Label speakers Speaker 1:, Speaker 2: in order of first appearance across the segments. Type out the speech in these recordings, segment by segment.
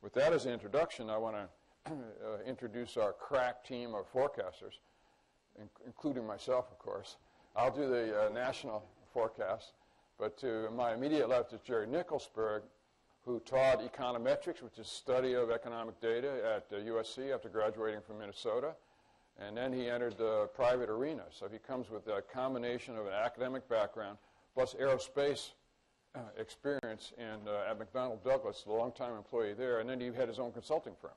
Speaker 1: With that as an introduction, I want to introduce our crack team of forecasters, including myself, of course. I'll do the national forecast, but to my immediate left is Jerry Nicholsberg, who taught econometrics, which is study of economic data at USC after graduating from Minnesota. And then he entered the private arena. So he comes with a combination of an academic background plus aerospace experience at McDonnell Douglas, the longtime employee there, and then he had his own consulting firm.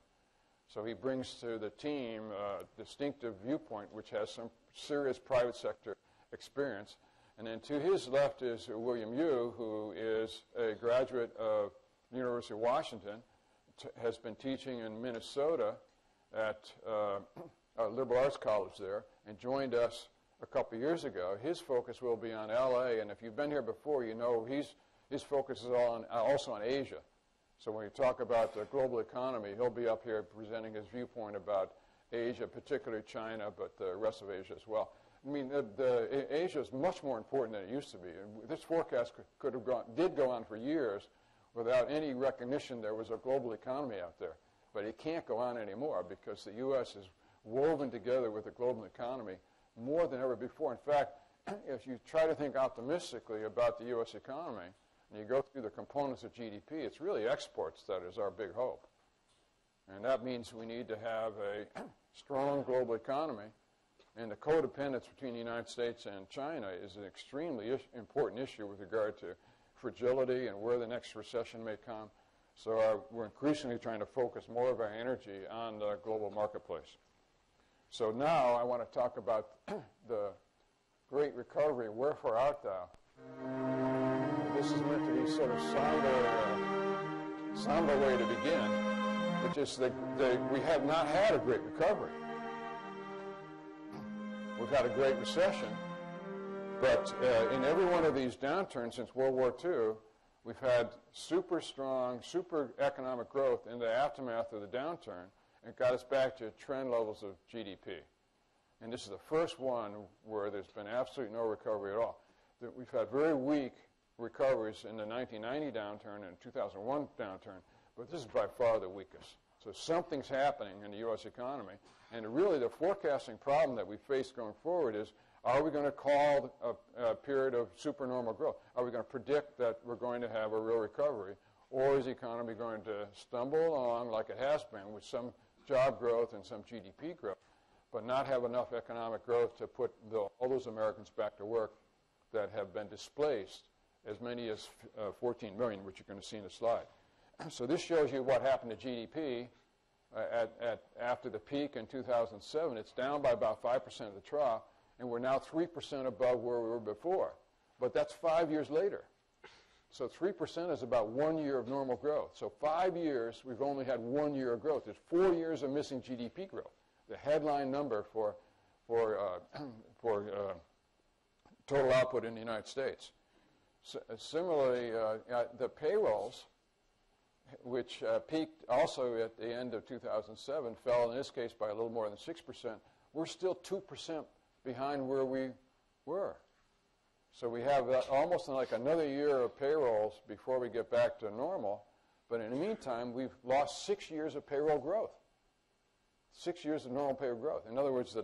Speaker 1: So he brings to the team a distinctive viewpoint, which has some serious private sector experience. And then to his left is William Yu, who is a graduate of the University of Washington, has been teaching in Minnesota at a liberal arts college there, and joined us a couple years ago. His focus will be on LA, and if you've been here before, you know his focus is also on Asia. So when you talk about the global economy, he'll be up here presenting his viewpoint about Asia, particularly China, but the rest of Asia as well. I mean, Asia is much more important than it used to be. And this forecast did go on for years without any recognition there was a global economy out there. But it can't go on anymore because the U.S. is woven together with the global economy more than ever before. In fact, if you try to think optimistically about the U.S. economy, and you go through the components of GDP, it's really exports that is our big hope. And that means we need to have a strong global economy, and the codependence between the United States and China is an extremely important issue with regard to fragility and where the next recession may come. So we're increasingly trying to focus more of our energy on the global marketplace. So now I want to talk about the great recovery. Wherefore art thou? This is meant to be sort of somber way to begin, which is that we have not had a great recovery. We've had a great recession, but in every one of these downturns since World War II, we've had super strong, super economic growth in the aftermath of the downturn, and got us back to trend levels of GDP. And this is the first one where there's been absolutely no recovery at all. We've had very weak recoveries in the 1990 downturn and 2001 downturn, but this is by far the weakest. So something's happening in the U.S. economy, and really the forecasting problem that we face going forward is, are we going to call a period of supernormal growth? Are we going to predict that we're going to have a real recovery, or is the economy going to stumble along like it has been with some job growth and some GDP growth, but not have enough economic growth to put all those Americans back to work that have been displaced, as many as 14 million, which you're going to see in the slide. So this shows you what happened to GDP after the peak in 2007. It's down by about 5% of the trough, and we're now 3% above where we were before. But that's 5 years later. So 3% is about 1 year of normal growth. So 5 years, we've only had 1 year of growth. There's 4 years of missing GDP growth. The headline number for total output in the United States. So, similarly, the payrolls, which peaked also at the end of 2007, fell in this case by a little more than 6%. We're still 2% behind where we were. So we have almost like another year of payrolls before we get back to normal. But in the meantime, we've lost 6 years of payroll growth. 6 years of normal payroll growth. In other words,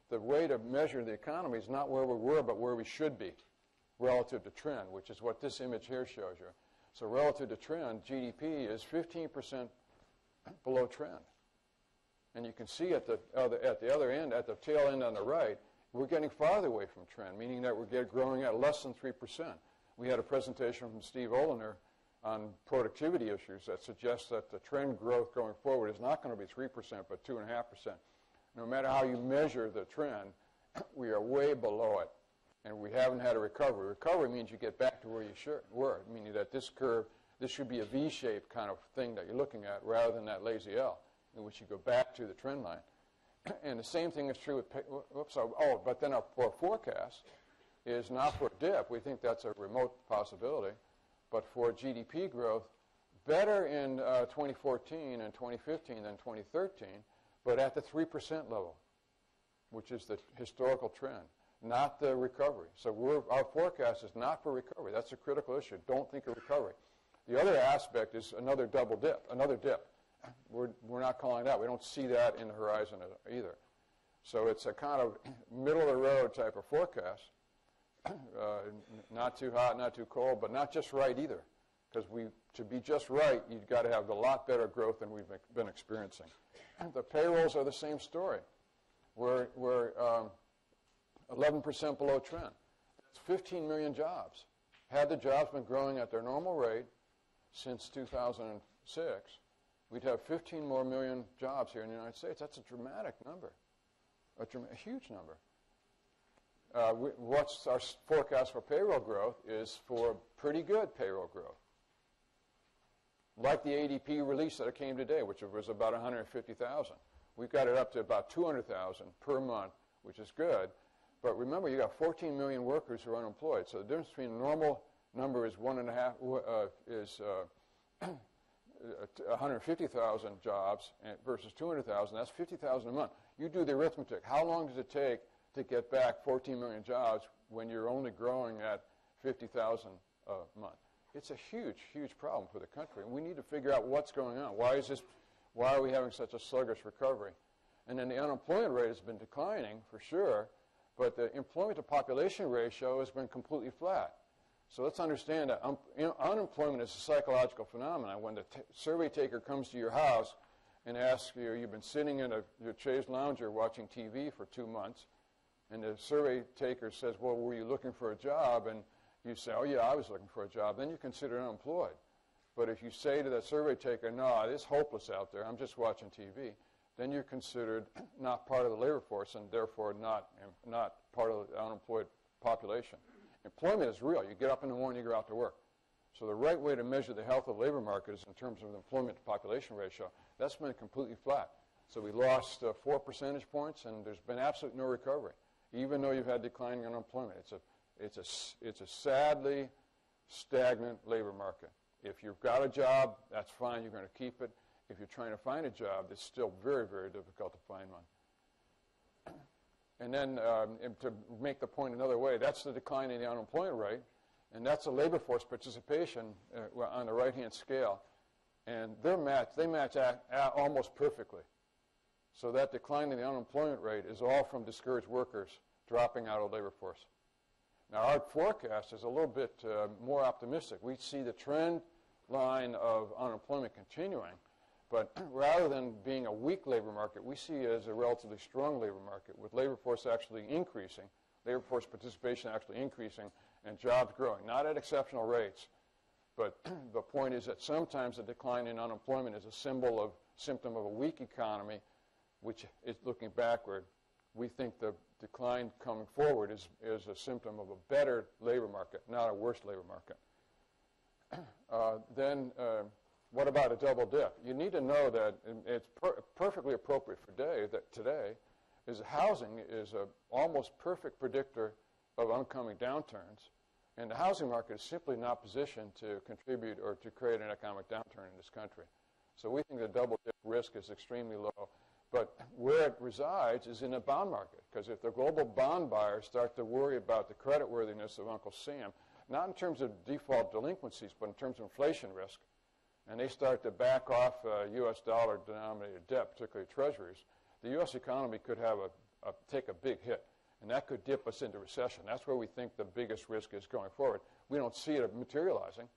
Speaker 1: the way to measure the economy is not where we were, but where we should be relative to trend, which is what this image here shows you. So relative to trend, GDP is 15% below trend. And you can see at the other end, at the tail end on the right, we're getting farther away from trend, meaning that we're growing at less than 3%. We had a presentation from Steve Oliner on productivity issues that suggests that the trend growth going forward is not going to be 3%, but 2.5%. No matter how you measure the trend, we are way below it, and we haven't had a recovery. Recovery means you get back to where you were, meaning that this curve, this should be a V-shaped kind of thing that you're looking at rather than that lazy L, in which you go back to the trend line. And the same thing is true with, but then our forecast is not for a dip. We think that's a remote possibility, but for GDP growth, better in 2014 and 2015 than 2013, but at the 3% level, which is the historical trend, not the recovery. So our forecast is not for recovery. That's a critical issue. Don't think of recovery. The other aspect is another double dip, another dip. we're not calling that. We don't see that in the horizon either. So it's a kind of middle-of-the-road type of forecast. Not too hot, not too cold, but not just right either. Because to be just right, you've got to have a lot better growth than we've been experiencing. The payrolls are the same story. We're 11% below trend. That's 15 million jobs. Had the jobs been growing at their normal rate since 2006, we'd have 15 more million jobs here in the United States. That's a dramatic number, a huge number. What's our forecast for payroll growth is for pretty good payroll growth. Like the ADP release that came today, which was about 150,000. We've got it up to about 200,000 per month, which is good. But remember, you got 14 million workers who are unemployed. So the difference between a normal number is 150,000 jobs versus 200,000. That's 50,000 a month. You do the arithmetic. How long does it take to get back 14 million jobs when you're only growing at 50,000 a month? It's a huge, huge problem for the country. And we need to figure out what's going on. Why are we having such a sluggish recovery? And then the unemployment rate has been declining for sure, but the employment to population ratio has been completely flat. So let's understand that unemployment is a psychological phenomenon. When the survey taker comes to your house and asks you, you've been sitting in your chaise lounger watching TV for 2 months, and the survey taker says, well, were you looking for a job? And you say, oh, yeah, I was looking for a job. Then you're considered unemployed. But if you say to that survey taker, no, it's hopeless out there, I'm just watching TV, then you're considered not part of the labor force and therefore not part of the unemployed population. Employment is real. You get up in the morning, you go out to work. So the right way to measure the health of the labor market is in terms of the employment to population ratio. That's been completely flat. So we lost 4 percentage points, and there's been absolutely no recovery, even though you've had declining unemployment. It's a sadly stagnant labor market. If you've got a job, that's fine. You're going to keep it. If you're trying to find a job, it's still very, very difficult to find one. And then to make the point another way, that's the decline in the unemployment rate, and that's the labor force participation on the right-hand scale. And they match almost perfectly. So that decline in the unemployment rate is all from discouraged workers dropping out of the labor force. Now, our forecast is a little bit more optimistic. We see the trend line of unemployment continuing, but rather than being a weak labor market, we see it as a relatively strong labor market with labor force actually increasing, labor force participation actually increasing, and jobs growing, not at exceptional rates. But the point is that sometimes a decline in unemployment is a symptom of a weak economy, which is looking backward. We think the decline coming forward is a symptom of a better labor market, not a worse labor market. Then what about a double dip? You need to know that it's perfectly appropriate for today is housing is an almost perfect predictor of oncoming downturns, and the housing market is simply not positioned to contribute or to create an economic downturn in this country. So we think the double dip risk is extremely low. But where it resides is in the bond market, because if the global bond buyers start to worry about the creditworthiness of Uncle Sam, not in terms of default delinquencies, but in terms of inflation risk, and they start to back off U.S. dollar-denominated debt, particularly treasuries, the U.S. economy could have take a big hit, and that could dip us into recession. That's where we think the biggest risk is going forward. We don't see it materializing.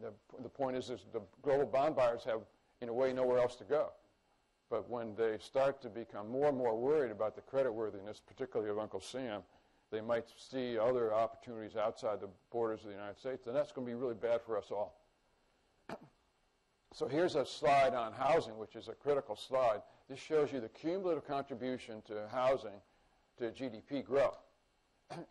Speaker 1: The point is the global bond buyers have, in a way, nowhere else to go. But when they start to become more and more worried about the creditworthiness, particularly of Uncle Sam, they might see other opportunities outside the borders of the United States, and that's going to be really bad for us all. So here's a slide on housing, which is a critical slide. This shows you the cumulative contribution to housing to GDP growth.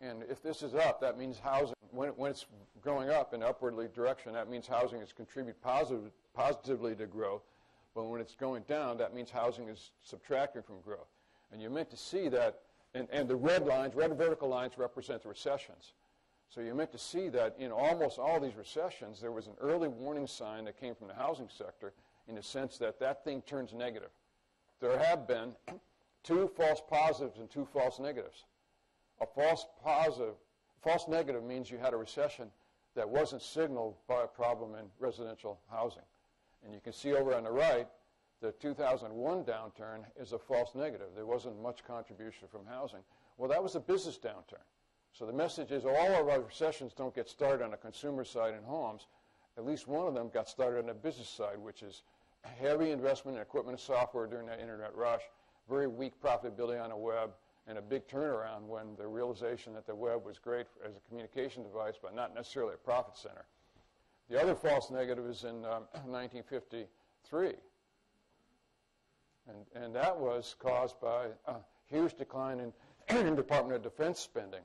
Speaker 1: And if this is up, that means housing, when it's going up in upwardly direction, that means housing is contribute positively to growth. But when it's going down, that means housing is subtracting from growth. And you're meant to see that, and the red vertical lines represent the recessions. So you're meant to see that in almost all these recessions, there was an early warning sign that came from the housing sector in the sense that that thing turns negative. There have been 2 false positives and 2 false negatives. A false negative means you had a recession that wasn't signaled by a problem in residential housing. And you can see over on the right the 2001 downturn is a false negative. There wasn't much contribution from housing. Well, that was a business downturn. So the message is all of our recessions don't get started on the consumer side in homes. At least one of them got started on the business side, which is heavy investment in equipment and software during that internet rush, very weak profitability on the web, and a big turnaround when the realization that the web was great as a communication device, but not necessarily a profit center. The other false negative is in 1953. And that was caused by a huge decline in Department of Defense spending.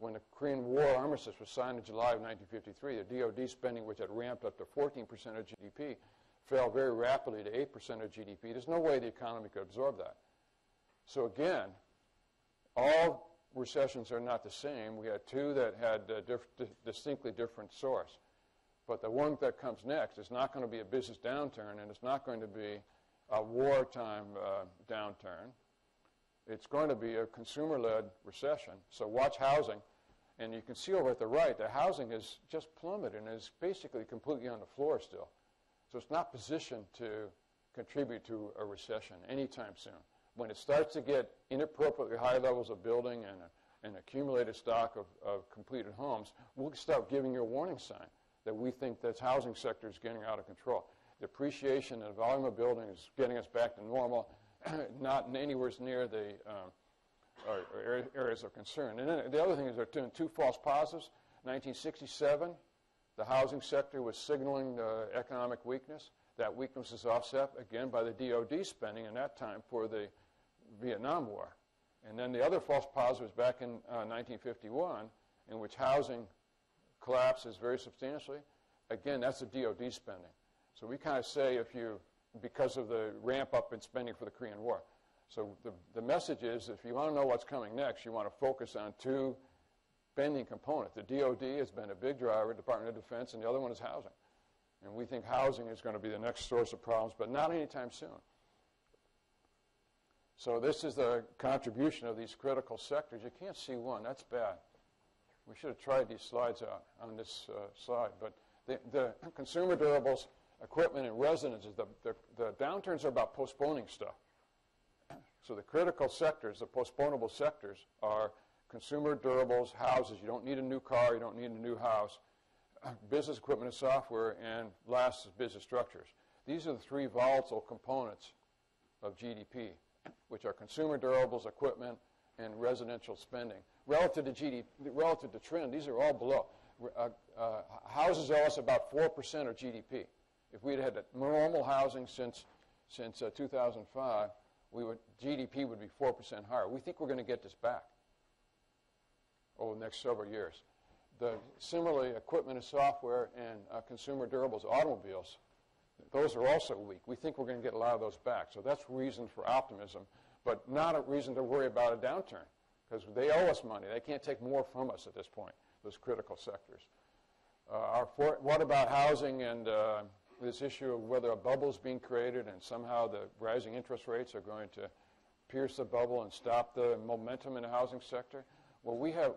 Speaker 1: When the Korean War armistice was signed in July of 1953, the DoD spending, which had ramped up to 14% of GDP, fell very rapidly to 8% of GDP. There's no way the economy could absorb that. So again, all recessions are not the same. We had two that had a distinctly different source. But the one that comes next is not going to be a business downturn, and it's not going to be a wartime downturn. It's going to be a consumer-led recession. So watch housing. And you can see over at the right, the housing is just plummeted and is basically completely on the floor still. So it's not positioned to contribute to a recession anytime soon. When it starts to get inappropriately high levels of building and an accumulated stock of completed homes, we'll start giving you a warning sign that we think that housing sector is getting out of control. The appreciation and volume of building is getting us back to normal, not anywhere near the areas of concern. And then the other thing is they're doing two false positives. 1967, the housing sector was signaling economic weakness. That weakness is offset, again, by the DoD spending in that time for the Vietnam War. And then the other false positive was back in 1951, in which housing collapses very substantially. Again, that's the DoD spending. So we kind of say because of the ramp up in spending for the Korean War. So the message is, if you want to know what's coming next, you want to focus on two spending components. The DoD has been a big driver, Department of Defense, and the other one is housing. And we think housing is going to be the next source of problems, but not anytime soon. So this is the contribution of these critical sectors. You can't see one. That's bad. We should have tried these slides out on this slide. But the consumer durables, equipment, and residences, the downturns are about postponing stuff. So the critical sectors, the postponable sectors, are consumer durables, houses. You don't need a new car. You don't need a new house. Business equipment and software, and last is business structures. These are the three volatile components of GDP, which are consumer durables, equipment, and residential spending. Relative to GDP, relative to trend, these are all below. Houses owe us about 4% of GDP. If we'd had normal housing since 2005, GDP would be 4% higher. We think we're going to get this back over the next several years. Similarly, equipment and software and consumer durables, automobiles, those are also weak. We think we're going to get a lot of those back. So that's reason for optimism, but not a reason to worry about a downturn, because they owe us money. They can't take more from us at this point, those critical sectors. What about housing and this issue of whether a bubble is being created and somehow the rising interest rates are going to pierce the bubble and stop the momentum in the housing sector? Well, we have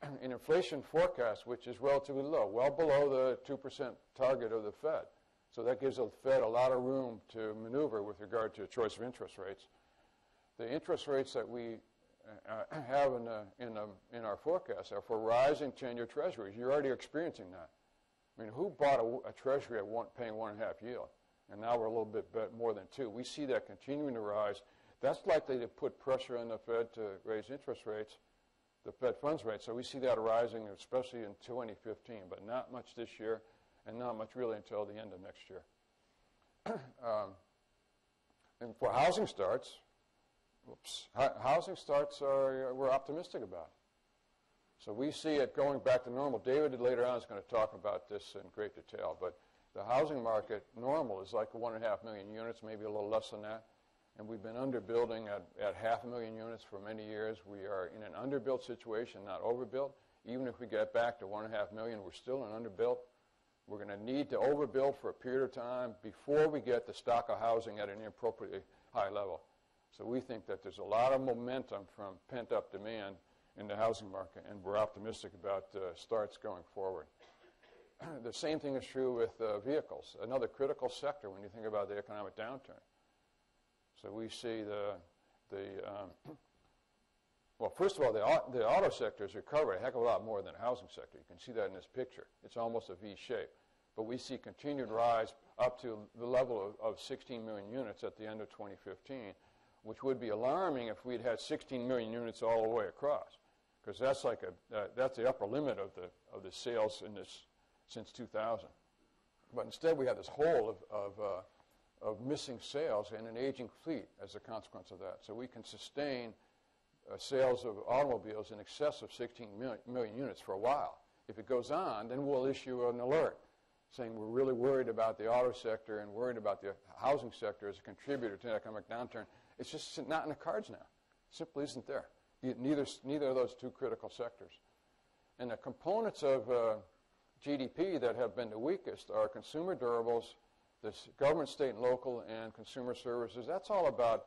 Speaker 1: an inflation forecast which is relatively low, well below the 2% target of the Fed. So that gives the Fed a lot of room to maneuver with regard to a choice of interest rates. The interest rates that we have in our forecast are for rising 10-year treasuries. You're already experiencing that. I mean, who bought a treasury at paying 1.5 yield? And now we're a little bit more than 2. We see that continuing to rise. That's likely to put pressure on the Fed to raise interest rates, the Fed funds rate. So we see that rising, especially in 2015, but not much this year, and not much really until the end of next year. And for housing starts, we're optimistic about. So we see it going back to normal. David later on is going to talk about this in great detail, but the housing market normal is like 1.5 million units, maybe a little less than that. And we've been underbuilding at 500,000 units for many years. We are in an underbuilt situation, not overbuilt. Even if we get back to 1.5 million, we're still in underbuilt. We're going to need to overbuild for a period of time before we get the stock of housing at an inappropriately high level. So we think that there's a lot of momentum from pent-up demand in the housing market, and we're optimistic about starts going forward. the same thing is true with vehicles, another critical sector when you think about the economic downturn. So we see well, first of all, the auto sector has recovered a heck of a lot more than the housing sector. You can see that in this picture. It's almost a V shape. But we see continued rise up to the level of 16 million units at the end of 2015, which would be alarming if we'd had 16 million units all the way across, because that's like that's the upper limit of the sales in this since 2000. But instead, we have this hole of missing sales and an aging fleet as a consequence of that. So we can sustain sales of automobiles in excess of 16 million units for a while. If it goes on, then we'll issue an alert saying we're really worried about the auto sector and worried about the housing sector as a contributor to the economic downturn. It's just not in the cards now. It simply isn't there. Neither of those two critical sectors. And the components of GDP that have been the weakest are consumer durables, this government, state, and local, and consumer services. That's all about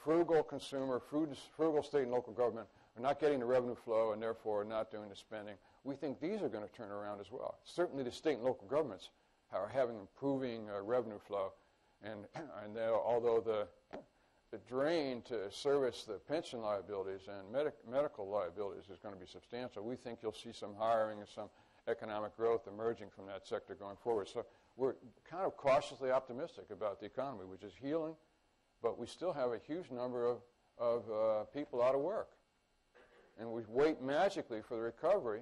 Speaker 1: frugal consumer, frugal state and local government are not getting the revenue flow and therefore not doing the spending. We think these are going to turn around as well. Certainly the state and local governments are having improving revenue flow, and although the drain to service the pension liabilities and medical liabilities is going to be substantial, we think you'll see some hiring and some economic growth emerging from that sector going forward. So we're kind of cautiously optimistic about the economy, which is healing, but we still have a huge number of people out of work. And we wait magically for the recovery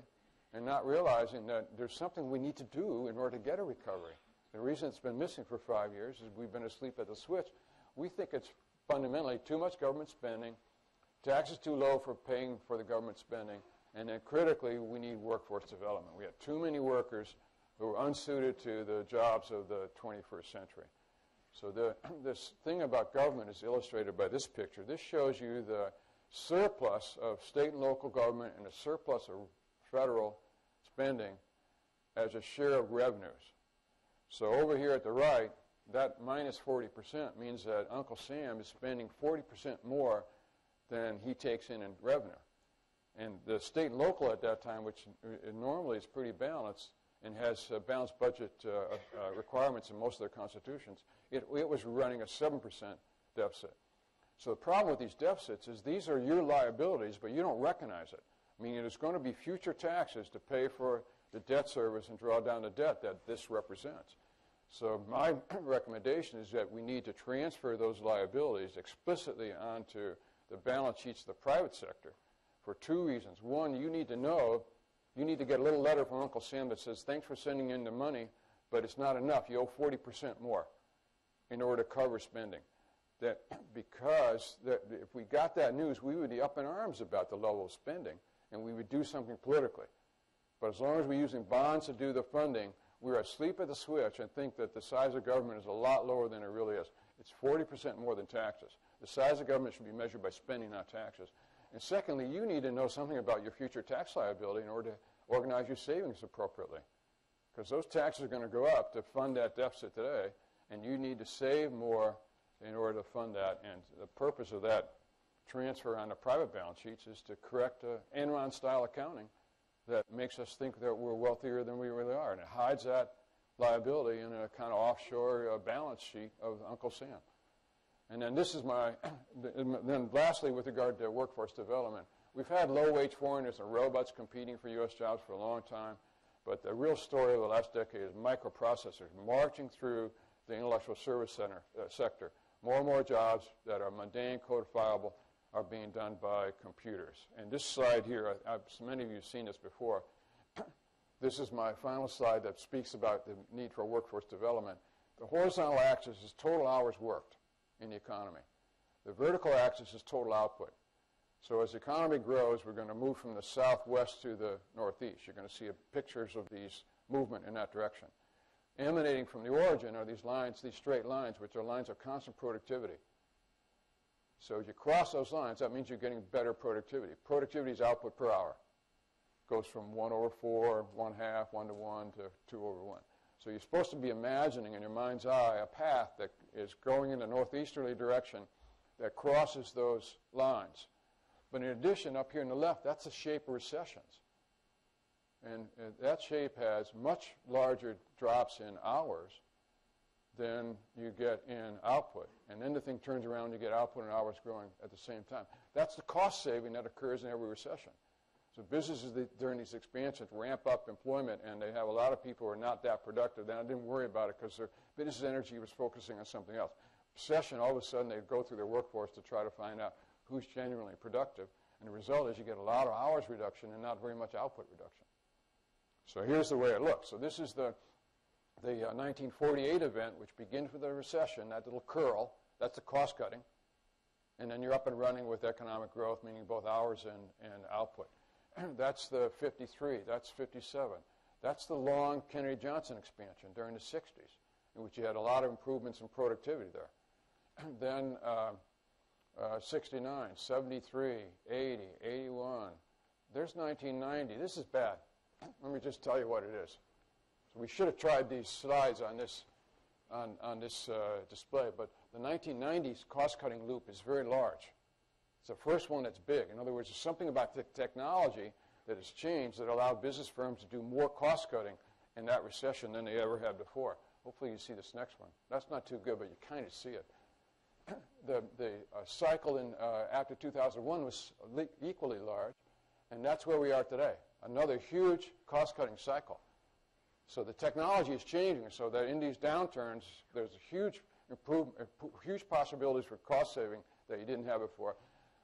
Speaker 1: and not realizing that there's something we need to do in order to get a recovery. The reason it's been missing for 5 years is we've been asleep at the switch. We think it's fundamentally too much government spending, taxes too low for paying for the government spending, and then critically we need workforce development. We have too many workers who are unsuited to the jobs of the 21st century. So this thing about government is illustrated by this picture. This shows you the surplus of state and local government and the surplus of federal spending as a share of revenues. So over here at the right, that minus 40% means that Uncle Sam is spending 40% more than he takes in revenue. And the state and local at that time, which normally is pretty balanced and has balanced budget requirements in most of their constitutions, it was running a 7% deficit. So the problem with these deficits is these are your liabilities, but you don't recognize it. Meaning there's going to be future taxes to pay for the debt service and draw down the debt that this represents. So my recommendation is that we need to transfer those liabilities explicitly onto the balance sheets of the private sector for two reasons. One, you need to know, you need to get a little letter from Uncle Sam that says, thanks for sending in the money, but it's not enough. You owe 40% more in order to cover spending. Because if we got that news, we would be up in arms about the level of spending, and we would do something politically. But as long as we're using bonds to do the funding, we're asleep at the switch and think that the size of government is a lot lower than it really is. It's 40% more than taxes. The size of government should be measured by spending, not taxes. And secondly, you need to know something about your future tax liability in order to organize your savings appropriately. Because those taxes are going to go up to fund that deficit today, and you need to save more in order to fund that. And the purpose of that transfer on the private balance sheets is to correct Enron-style accounting that makes us think that we're wealthier than we really are. And it hides that liability in a kind of offshore balance sheet of Uncle Sam. And then this is then lastly, with regard to workforce development, we've had low-wage foreigners and robots competing for U.S. jobs for a long time. But the real story of the last decade is microprocessors marching through the intellectual service sector. More and more jobs that are mundane, codifiable, are being done by computers. And this slide here, many of you have seen this before. This is my final slide that speaks about the need for workforce development. The horizontal axis is total hours worked in the economy. The vertical axis is total output. So as the economy grows, we're going to move from the southwest to the northeast. You're going to see pictures of these movement in that direction. Emanating from the origin are these lines, these straight lines, which are lines of constant productivity. So as you cross those lines, that means you're getting better productivity. Productivity is output per hour. Goes from 1/4, 1/2, 1:1 to 2/1. So you're supposed to be imagining in your mind's eye a path that is going in a northeasterly direction that crosses those lines. But in addition, up here on the left, that's the shape of recessions. And that shape has much larger drops in hours than you get in output. And then the thing turns around, you get output and hours growing at the same time. That's the cost saving that occurs in every recession. So businesses during these expansions ramp up employment, and they have a lot of people who are not that productive. Then I didn't worry about it because their business energy was focusing on something else. Recession, all of a sudden, they go through their workforce to try to find out who's genuinely productive. And the result is you get a lot of hours reduction and not very much output reduction. So here's the way it looks. So this is the 1948 event, which begins with a recession, that little curl. That's the cost cutting. And then you're up and running with economic growth, meaning both hours and output. That's the 53. That's 57. That's the long Kennedy-Johnson expansion during the 60s, in which you had a lot of improvements in productivity there. Then 69, 73, 80, 81. There's 1990. This is bad. Let me just tell you what it is. So we should have tried these slides on this display, but the 1990s cost-cutting loop is very large. It's the first one that's big. In other words, there's something about the technology that has changed that allowed business firms to do more cost-cutting in that recession than they ever had before. Hopefully you see this next one. That's not too good, but you kind of see it. The cycle after 2001 was equally large, and that's where we are today. Another huge cost-cutting cycle. So the technology is changing, so that in these downturns, there's a huge possibilities for cost saving that you didn't have before.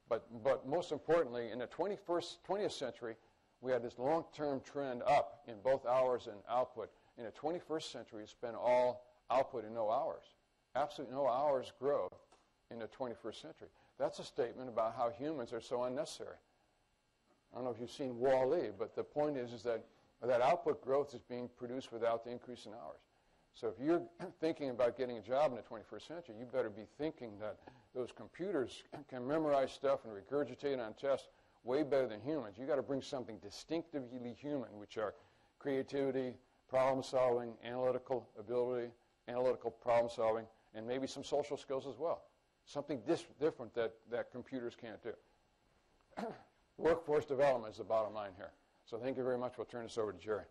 Speaker 1: But most importantly, in the 20th century, we had this long-term trend up in both hours and output. In the 21st century, it's been all output and no hours. Absolutely no hours growth in the 21st century. That's a statement about how humans are so unnecessary. I don't know if you've seen Wall-E, but the point is that output growth is being produced without the increase in hours. So if you're thinking about getting a job in the 21st century, you better be thinking that those computers can memorize stuff and regurgitate on tests way better than humans. You've got to bring something distinctively human, which are creativity, problem solving, analytical ability, analytical problem solving, and maybe some social skills as well. Something different that computers can't do. Workforce development is the bottom line here. So thank you very much. We'll turn this over to Jerry.